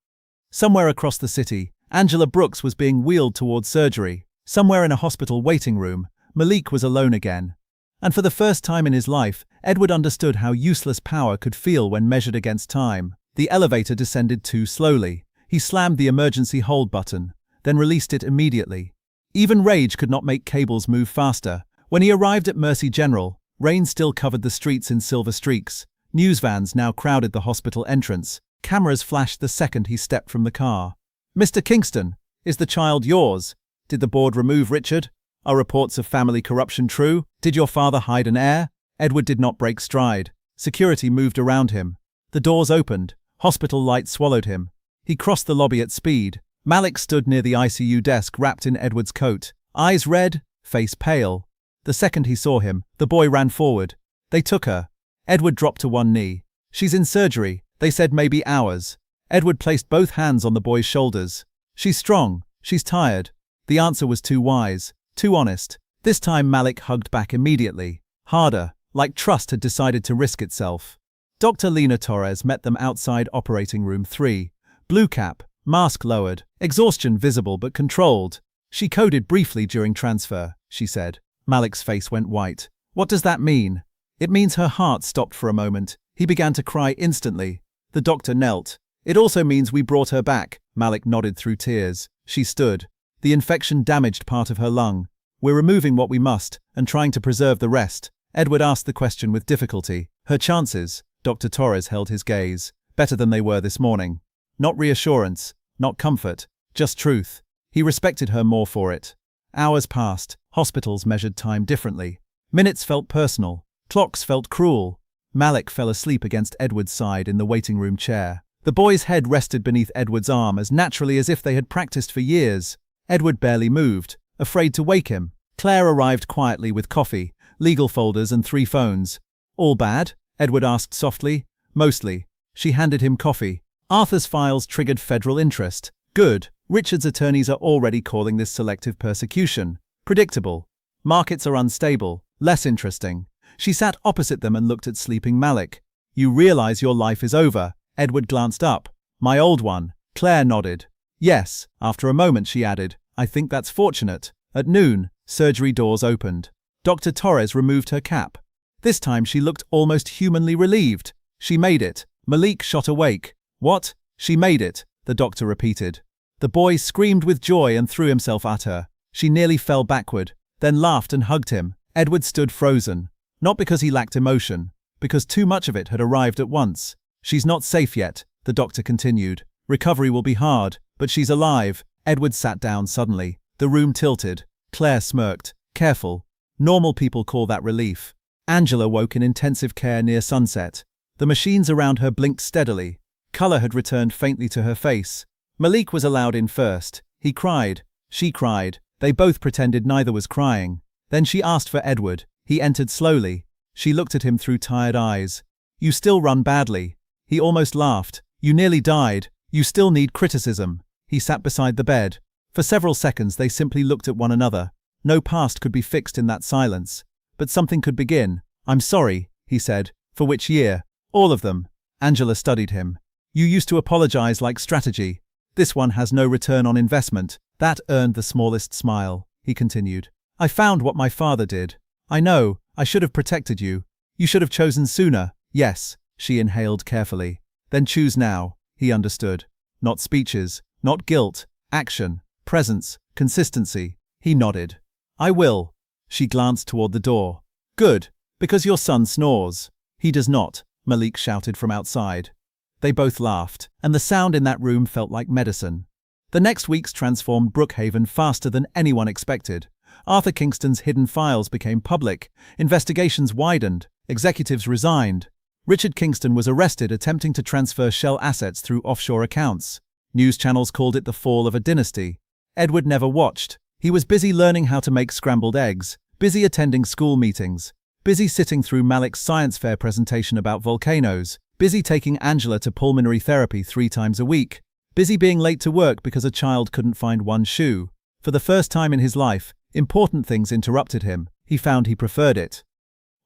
Somewhere across the city, Angela Brooks was being wheeled towards surgery. Somewhere in a hospital waiting room, Malik was alone again. And for the first time in his life, Edward understood how useless power could feel when measured against time. The elevator descended too slowly. He slammed the emergency hold button, then released it immediately. Even rage could not make cables move faster. When he arrived at Mercy General, rain still covered the streets in silver streaks. News vans now crowded the hospital entrance. Cameras flashed the second he stepped from the car. "Mr. Kingston, is the child yours? Did the board remove Richard? Are reports of family corruption true? Did your father hide an heir?" Edward did not break stride. Security moved around him. The doors opened. Hospital light swallowed him. He crossed the lobby at speed. Malik stood near the ICU desk wrapped in Edward's coat. Eyes red, face pale. The second he saw him, the boy ran forward. They took her. Edward dropped to one knee. "She's in surgery. They said maybe hours." Edward placed both hands on the boy's shoulders. "She's strong. She's tired." The answer was too wise, too honest. This time Malik hugged back immediately. Harder, like trust had decided to risk itself. Dr. Lena Torres met them outside operating room 3. Blue cap, mask lowered, exhaustion visible but controlled. "She coded briefly during transfer," she said. Malik's face went white. "What does that mean?" "It means her heart stopped for a moment." He began to cry instantly. The doctor knelt. "It also means we brought her back." Malik nodded through tears. She stood. "The infection damaged part of her lung. We're removing what we must, and trying to preserve the rest." Edward asked the question with difficulty. "Her chances?" Dr. Torres held his gaze. "Better than they were this morning." Not reassurance, not comfort, just truth. He respected her more for it. Hours passed. Hospitals measured time differently. Minutes felt personal. Clocks felt cruel. Malik fell asleep against Edward's side in the waiting room chair. The boy's head rested beneath Edward's arm as naturally as if they had practiced for years. Edward barely moved, afraid to wake him. Claire arrived quietly with coffee, legal folders and 3 phones. "All bad?" Edward asked softly. "Mostly." She handed him coffee. "Arthur's files triggered federal interest." "Good. Richard's attorneys are already calling this selective persecution." "Predictable." "Markets are unstable." "Less interesting." She sat opposite them and looked at sleeping Malik. "You realize your life is over." Edward glanced up. "My old one." Claire nodded. "Yes." After a moment she added, "I think that's fortunate." At noon, surgery doors opened. Dr. Torres removed her cap. This time she looked almost humanly relieved. "She made it." Malik shot awake. "What?" "She made it," the doctor repeated. The boy screamed with joy and threw himself at her. She nearly fell backward, then laughed and hugged him. Edward stood frozen. Not because he lacked emotion, because too much of it had arrived at once. "She's not safe yet," the doctor continued. "Recovery will be hard, but she's alive." Edward sat down suddenly. The room tilted. Claire smirked. "Careful. Normal people call that relief." Angela woke in intensive care near sunset. The machines around her blinked steadily. Color had returned faintly to her face. Malik was allowed in first. He cried. She cried. They both pretended neither was crying. Then she asked for Edward. He entered slowly. She looked at him through tired eyes. "You still run badly." He almost laughed. "You nearly died. You still need criticism." He sat beside the bed. For several seconds they simply looked at one another. No past could be fixed in that silence. But something could begin. "I'm sorry," he said. "For which year?" "All of them." Angela studied him. "You used to apologize like strategy. This one has no return on investment." That earned the smallest smile. He continued. "I found what my father did. I know, I should have protected you. You should have chosen sooner." "Yes," she inhaled carefully. "Then choose now." He understood. Not speeches, not guilt, action, presence, consistency. He nodded. "I will." She glanced toward the door. "Good, because your son snores." "He does not," Malik shouted from outside. They both laughed, and the sound in that room felt like medicine. The next weeks transformed Brookhaven faster than anyone expected. Arthur Kingston's hidden files became public, investigations widened, executives resigned. Richard Kingston was arrested attempting to transfer Shell assets through offshore accounts. News channels called it the fall of a dynasty. Edward never watched. He was busy learning how to make scrambled eggs, busy attending school meetings, busy sitting through Malik's science fair presentation about volcanoes, busy taking Angela to pulmonary therapy 3 times a week, busy being late to work because a child couldn't find one shoe. For the first time in his life, important things interrupted him. He found he preferred it.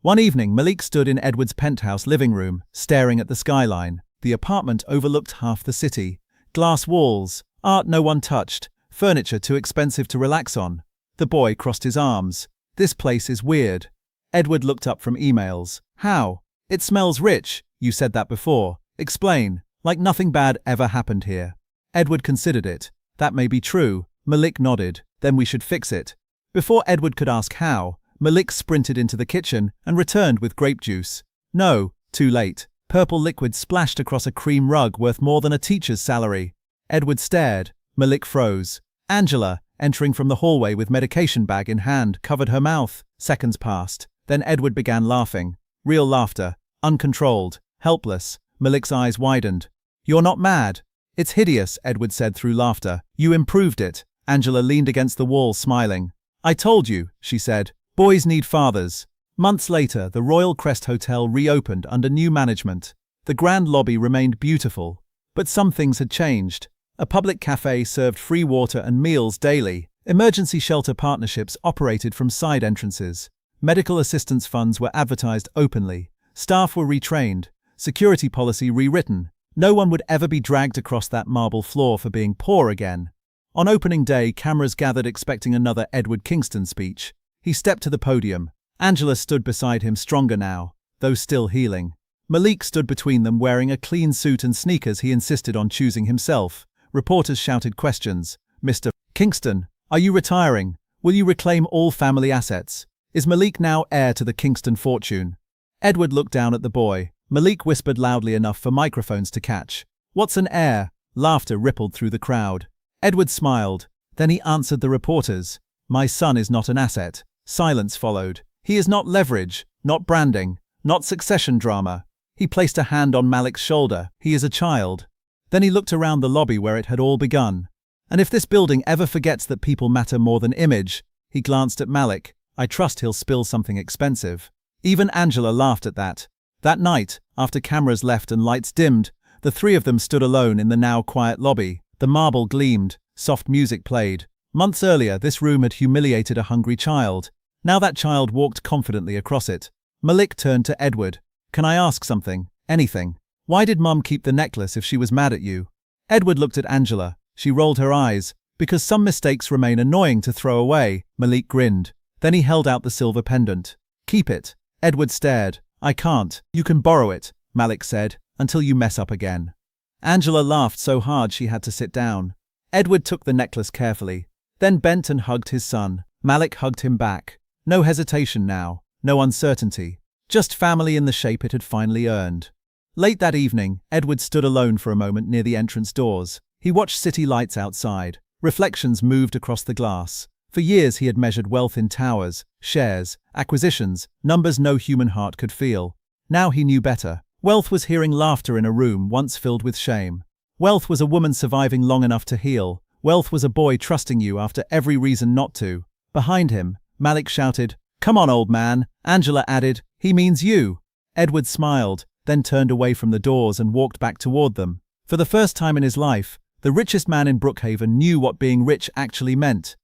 One evening, Malik stood in Edward's penthouse living room, staring at the skyline. The apartment overlooked half the city. Glass walls, art no one touched, furniture too expensive to relax on. The boy crossed his arms. "This place is weird." Edward looked up from emails. "How?" "It smells rich." "You said that before." "Explain." "Like nothing bad ever happened here." Edward considered it. "That may be true." Malik nodded. Then we should fix it. Before Edward could ask how, Malik sprinted into the kitchen and returned with grape juice. No, too late. Purple liquid splashed across a cream rug worth more than a teacher's salary. Edward stared. Malik froze. Angela, entering from the hallway with medication bag in hand, covered her mouth. Seconds passed. Then Edward began laughing. Real laughter. Uncontrolled. Helpless. Malik's eyes widened. "You're not mad." "It's hideous," Edward said through laughter. "You improved it." Angela leaned against the wall, smiling. "I told you," she said. "Boys need fathers." Months later, the Royal Crest Hotel reopened under new management. The grand lobby remained beautiful. But some things had changed. A public cafe served free water and meals daily. Emergency shelter partnerships operated from side entrances. Medical assistance funds were advertised openly. Staff were retrained. Security policy rewritten. No one would ever be dragged across that marble floor for being poor again. On opening day, cameras gathered expecting another Edward Kingston speech. He stepped to the podium. Angela stood beside him, stronger now, though still healing. Malik stood between them, wearing a clean suit and sneakers he insisted on choosing himself. Reporters shouted questions. "Mr. Kingston, are you retiring? Will you reclaim all family assets? Is Malik now heir to the Kingston fortune?" Edward looked down at the boy. Malik whispered loudly enough for microphones to catch. "What's an heir?" Laughter rippled through the crowd. Edward smiled. Then he answered the reporters. "My son is not an asset." Silence followed. "He is not leverage, not branding, not succession drama." He placed a hand on Malik's shoulder. "He is a child." Then he looked around the lobby where it had all begun. "And if this building ever forgets that people matter more than image," he glanced at Malik, "I trust he'll spill something expensive." Even Angela laughed at that. That night, after cameras left and lights dimmed, the three of them stood alone in the now quiet lobby. The marble gleamed, soft music played. Months earlier, this room had humiliated a hungry child. Now that child walked confidently across it. Malik turned to Edward. "Can I ask something? Anything? Why did Mum keep the necklace if she was mad at you?" Edward looked at Angela. She rolled her eyes. "Because some mistakes remain annoying to throw away." Malik grinned. Then he held out the silver pendant. "Keep it." Edward stared. "I can't." "You can borrow it," Malik said, "until you mess up again." Angela laughed so hard she had to sit down. Edward took the necklace carefully, then bent and hugged his son. Malik hugged him back. No hesitation now, no uncertainty. Just family in the shape it had finally earned. Late that evening, Edward stood alone for a moment near the entrance doors. He watched city lights outside. Reflections moved across the glass. For years he had measured wealth in towers, shares, acquisitions, numbers no human heart could feel. Now he knew better. Wealth was hearing laughter in a room once filled with shame. Wealth was a woman surviving long enough to heal. Wealth was a boy trusting you after every reason not to. Behind him, Malik shouted, "Come on, old man." Angela added, "He means you." Edward smiled, then turned away from the doors and walked back toward them. For the first time in his life, the richest man in Brookhaven knew what being rich actually meant.